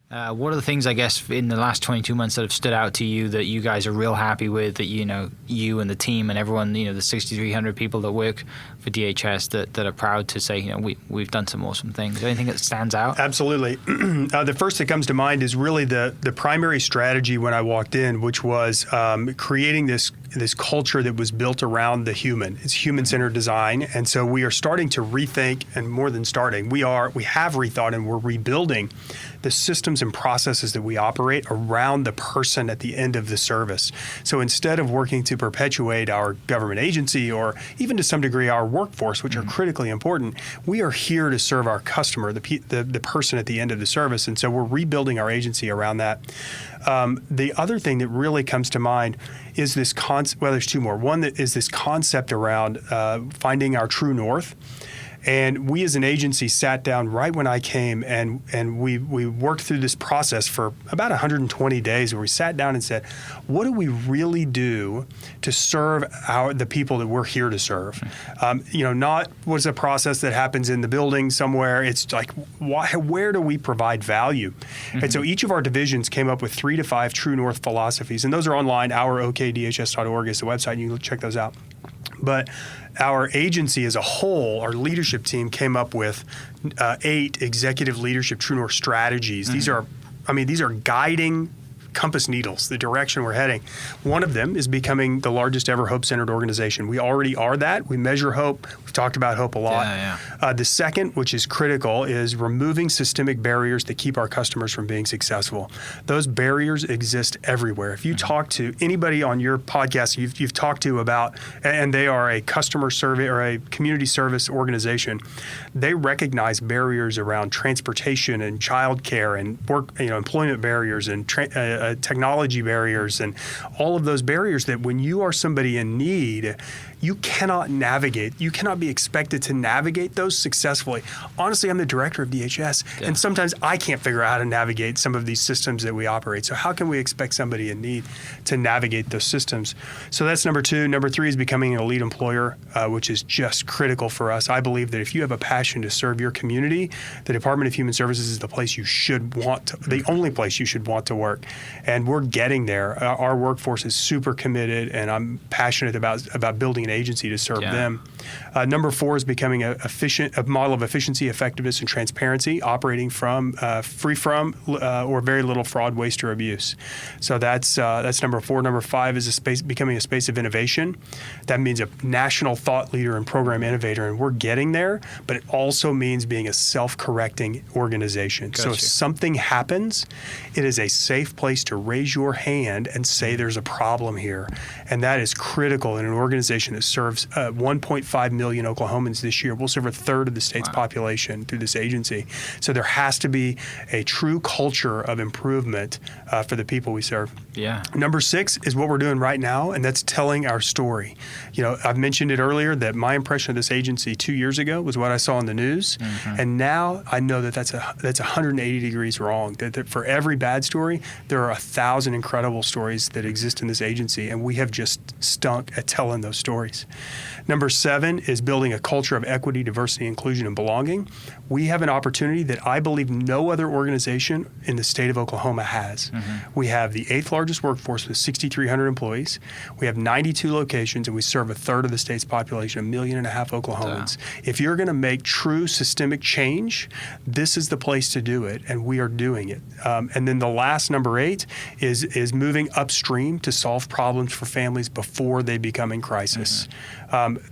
What are the things, I guess, in the last 22 months that have stood out to you that you guys are real happy with, that, you and the team and everyone, the 6,300 people that work for DHS that are proud to say, we've done some awesome things? Is there anything that stands out? Absolutely. The first that comes to mind is really the primary strategy when I walked in, which was creating this culture that was built around the human. It's human-centered design. And so we are starting to rethink, and more than starting, we have rethought and we're rebuilding the systems and processes that we operate around the person at the end of the service. So instead of working to perpetuate our government agency or even to some degree our workforce, which are critically important, we are here to serve our customer, the person at the end of the service. And so we're rebuilding our agency around that. The other thing that really comes to mind is this concept. Well, there's two more. One that is this concept around finding our true north. And we as an agency sat down right when I came, and we worked through this process for about 120 days where we sat down and said, what do we really do to serve the people that we're here to serve? Not what's a process that happens in the building somewhere. It's like, where do we provide value? Mm-hmm. And so each of our divisions came up with 3 to 5 true north philosophies, and those are online. Our OKDHS.org is the website. You can check those out. But our agency as a whole, our leadership team came up with 8 executive leadership true north strategies. Mm-hmm. These are guiding compass needles, the direction we're heading. One of them is becoming the largest ever hope-centered organization. We already are that. We measure hope. We've talked about hope a lot. Yeah. The second, which is critical, is removing systemic barriers that keep our customers from being successful. Those barriers exist everywhere. If you talk to anybody on your podcast you've talked to about, and they are a customer survey or a community service organization, they recognize barriers around transportation and childcare and work, employment barriers and technology barriers and all of those barriers that when you are somebody in need, you cannot navigate. You cannot be expected to navigate those successfully. Honestly, I'm the director of DHS, and sometimes I can't figure out how to navigate some of these systems that we operate. So how can we expect somebody in need to navigate those systems? So that's number 2. Number 3 is becoming an elite employer, which is just critical for us. I believe that if you have a passion to serve your community, the Department of Human Services is the place you should want to, the only place you should want to work. And we're getting there. Our workforce is super committed, and I'm passionate about building an agency to serve them. Number 4 is becoming a model of efficiency, effectiveness, and transparency, operating from free from or very little fraud, waste, or abuse. So that's number 4. Number 5 is becoming a space of innovation. That means a national thought leader and program innovator, and we're getting there. But it also means being a self-correcting organization. Gotcha. So if something happens, it is a safe place to raise your hand and say there's a problem here, and that is critical in an organization that serves 1.5 million Oklahomans this year. We'll serve a third of the state's population through this agency. So there has to be a true culture of improvement for the people we serve. Yeah. Number 6 is what we're doing right now, and that's telling our story. I've mentioned it earlier that my impression of this agency 2 years ago was what I saw in the news, and now I know that that's 180 degrees wrong. That for every bad story, there are 1,000 incredible stories that exist in this agency, and we have just stunk at telling those stories. Number 7 is building a culture of equity, diversity, inclusion, and belonging. We have an opportunity that I believe no other organization in the state of Oklahoma has. We have the 8th largest workforce with 6,300 employees. We have 92 locations, and we serve a third of the state's population, 1.5 million Oklahomans. If you're going to make true systemic change, this is the place to do it, and we are doing it. And then the last, number 8, is moving upstream to solve problems for families before they become in crisis.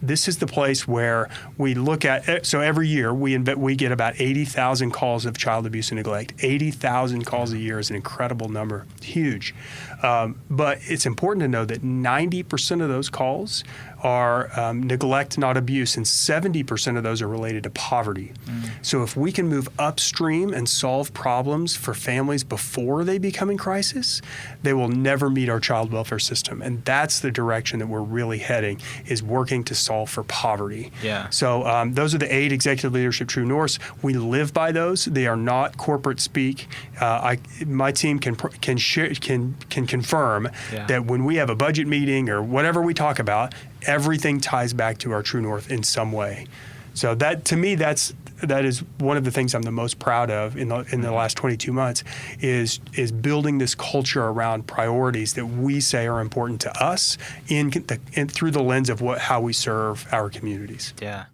This is the place where we look at, so every year we get about 80,000 calls of child abuse and neglect. 80,000 calls a year is an incredible number, huge. But it's important to know that 90% of those calls are neglect, not abuse, and 70% of those are related to poverty. So if we can move upstream and solve problems for families before they become in crisis, they will never meet our child welfare system. And that's the direction that we're really heading, is working to solve for poverty. Yeah. So those are the 8 executive leadership true norths. We live by those. They are not corporate speak. My team can confirm that when we have a budget meeting or whatever we talk about, everything ties back to our true north in some way. So that, to me, that is one of the things I'm the most proud of in the last 22 months is building this culture around priorities that we say are important to us through the lens of how we serve our communities. Yeah.